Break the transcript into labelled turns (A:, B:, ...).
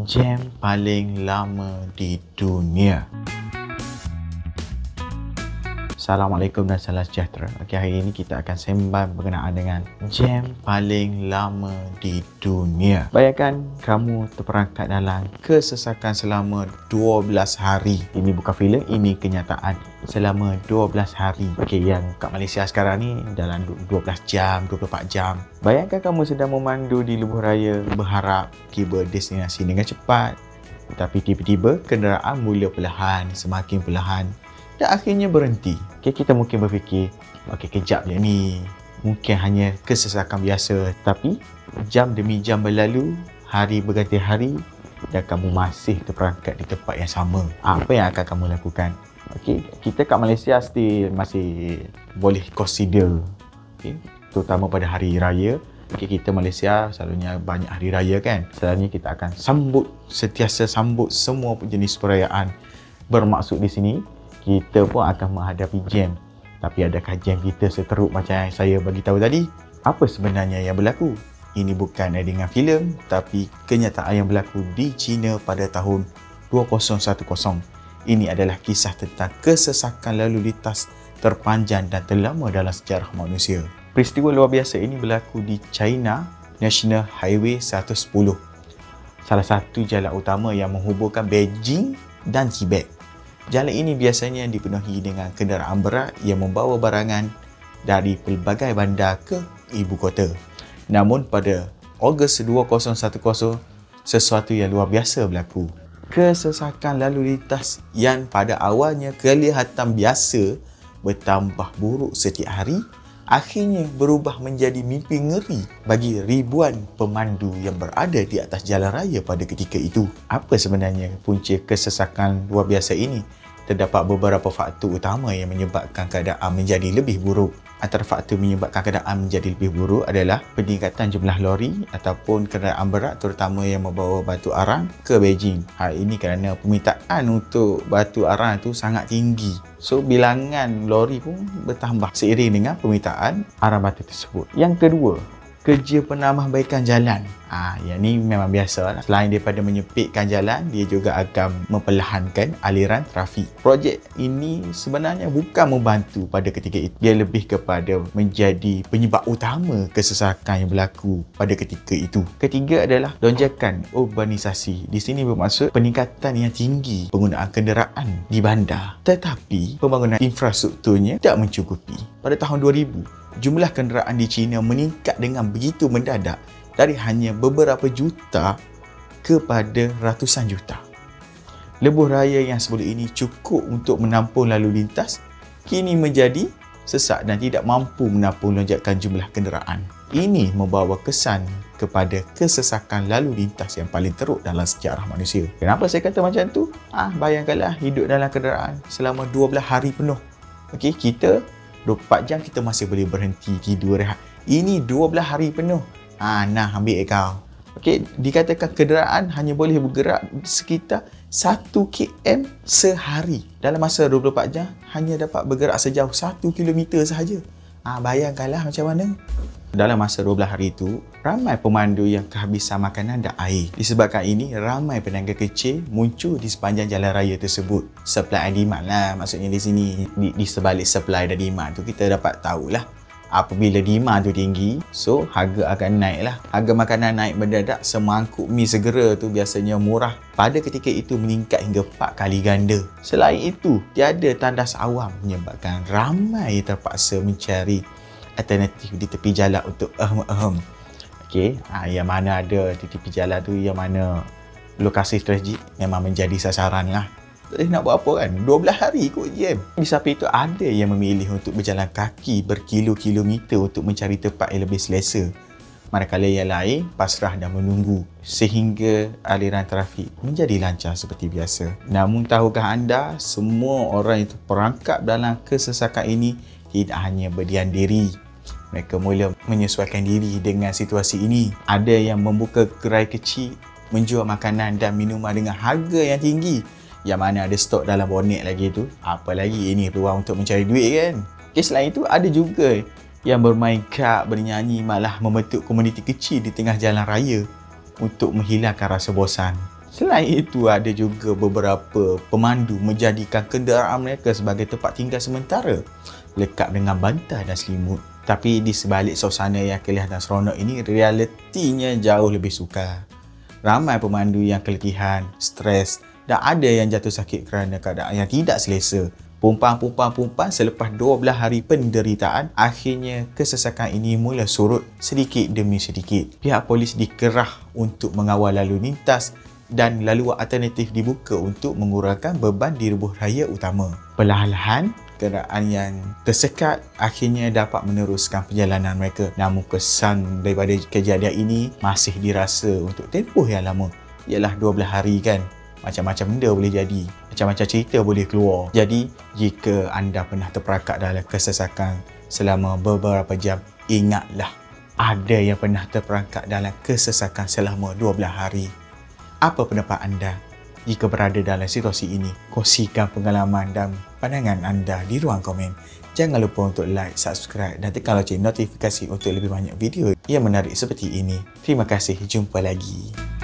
A: Jam paling lama di dunia. Assalamualaikum dan salam sejahtera. Okey, hari ini kita akan sembang berkenaan dengan jam paling lama di dunia. Bayangkan kamu terperangkap dalam kesesakan selama 12 hari. Ini bukan filem, ini kenyataan. Selama 12 hari. Okey, yang kat Malaysia sekarang ni dalam 12 jam, 24 jam. Bayangkan kamu sedang memandu di lebuh raya, berharap tiba destinasi dengan cepat. Tapi tiba-tiba kenderaan mula perlahan, semakin perlahan. Dan akhirnya berhenti. Okay, kita mungkin berfikir, okey, kejap je ni. Mungkin hanya kesesakan biasa. Tapi jam demi jam berlalu, hari berganti hari dan kamu masih terperangkap di tempat yang sama. Apa yang akan kamu lakukan? Okey, kita kat Malaysia still masih boleh consider. Okay, terutama pada hari raya. Okay, kita Malaysia selalunya banyak hari raya kan. Selalunya kita akan sentiasa sambut semua jenis perayaan. Bermaksud di sini, kita pun akan menghadapi jam. Tapi adakah jam kita seteruk macam yang saya bagi tahu tadi? Apa sebenarnya yang berlaku? Ini bukan dengan filem, tapi kenyataan yang berlaku di China pada tahun 2010. Ini adalah kisah tentang kesesakan lalu lintas terpanjang dan terlama dalam sejarah manusia. Peristiwa luar biasa ini berlaku di China National Highway 110. Salah satu jalan utama yang menghubungkan Beijing dan Tibet. Jalan ini biasanya dipenuhi dengan kenderaan berat yang membawa barangan dari pelbagai bandar ke ibu kota. Namun pada Ogos 2010, sesuatu yang luar biasa berlaku. Kesesakan lalu lintas yang pada awalnya kelihatan biasa bertambah buruk setiap hari, akhirnya berubah menjadi mimpi ngeri bagi ribuan pemandu yang berada di atas jalan raya pada ketika itu. Apa sebenarnya punca kesesakan luar biasa ini? Terdapat beberapa faktor utama yang menyebabkan keadaan menjadi lebih buruk. Antara faktor menyebabkan keadaan menjadi lebih buruk adalah peningkatan jumlah lori ataupun kenderaan berat terutama yang membawa batu arang ke Beijing. Hal ini kerana permintaan untuk batu arang itu sangat tinggi. So, bilangan lori pun bertambah seiring dengan permintaan arang batu tersebut. Yang kedua, kerja penambahbaikan jalan. Yang ni memang biasa lah. Selain daripada menyempitkan jalan, dia juga akan memperlahankan aliran trafik. Projek ini sebenarnya bukan membantu pada ketika itu. Dia lebih kepada menjadi penyebab utama kesesakan yang berlaku pada ketika itu. Ketiga adalah lonjakan urbanisasi. Di sini bermaksud peningkatan yang tinggi penggunaan kenderaan di bandar. Tetapi pembangunan infrastrukturnya tak mencukupi. Pada tahun 2000, jumlah kenderaan di China meningkat dengan begitu mendadak dari hanya beberapa juta kepada ratusan juta. Lebuh raya yang sebelum ini cukup untuk menampung lalu lintas, kini menjadi sesak dan tidak mampu menampung lonjakan jumlah kenderaan. Ini membawa kesan kepada kesesakan lalu lintas yang paling teruk dalam sejarah manusia. Kenapa saya kata macam tu? Bayangkanlah hidup dalam kenderaan selama 12 hari penuh. Okey, kita 24 jam kita masih boleh berhenti tidur rehat. Ini 12 hari penuh. Nah, ambil kau. Okey, dikatakan kenderaan hanya boleh bergerak sekitar 1 km sehari. Dalam masa 24 jam hanya dapat bergerak sejauh 1 km sahaja. Bayangkanlah macam mana. Dalam masa 12 hari itu, ramai pemandu yang kehabisan makanan dan air. Disebabkan ini, ramai peniaga kecil muncul di sepanjang jalan raya tersebut. Supply and demand lah maksudnya di sini. Di sebalik supply dan demand tu kita dapat tahulah. Apabila demand tu tinggi, so harga akan naik lah. Harga makanan naik mendadak, semangkuk mi segera tu biasanya murah. Pada ketika itu meningkat hingga 4 kali ganda. Selain itu, tiada tandas awam menyebabkan ramai terpaksa mencari alternatif di tepi jalan untuk Okey, yang mana ada di tepi jalan tu, yang mana lokasi strategik memang menjadi sasaran lah. Nak buat apa kan? 12 hari ikut jam. Di samping itu ada yang memilih untuk berjalan kaki berkilo-kilometer untuk mencari tempat yang lebih selesa. Manakala yang lain pasrah dan menunggu sehingga aliran trafik menjadi lancar seperti biasa. Namun tahukah anda, semua orang yang terperangkap dalam kesesakan ini tidak hanya berdiam diri. Mereka mula menyesuaikan diri dengan situasi ini. Ada yang membuka gerai kecil, menjual makanan dan minuman dengan harga yang tinggi. Yang mana ada stok dalam bonet lagi tu. Apa lagi, ini peluang untuk mencari duit kan. Selain itu ada juga yang bermain kad, bernyanyi, malah membentuk komuniti kecil di tengah jalan raya untuk menghilangkan rasa bosan. Selain itu, ada juga beberapa pemandu menjadikan kenderaan mereka sebagai tempat tinggal sementara, lekap dengan bantal dan selimut. Tapi di sebalik suasana yang kelihatan seronok ini, realitinya jauh lebih sukar. Ramai pemandu yang keletihan, stres dan ada yang jatuh sakit kerana keadaan yang tidak selesa. Pumpang selepas 12 hari penderitaan, akhirnya kesesakan ini mula surut sedikit demi sedikit. Pihak polis dikerah untuk mengawal lalu lintas dan laluan alternatif dibuka untuk mengurangkan beban di Lebuh Raya Utama. Perlahan-lahan, kenderaan yang tersekat akhirnya dapat meneruskan perjalanan mereka. Namun kesan daripada kejadian ini masih dirasa untuk tempoh yang lama. Ialah 12 hari kan. Macam-macam benda boleh jadi. Macam-macam cerita boleh keluar. Jadi, jika anda pernah terperangkap dalam kesesakan selama beberapa jam, ingatlah, ada yang pernah terperangkap dalam kesesakan selama 12 hari. Apa pendapat anda jika berada dalam situasi ini? Kongsikan pengalaman dan pandangan anda di ruang komen. Jangan lupa untuk like, subscribe dan tekan loceng notifikasi untuk lebih banyak video yang menarik seperti ini. Terima kasih, jumpa lagi.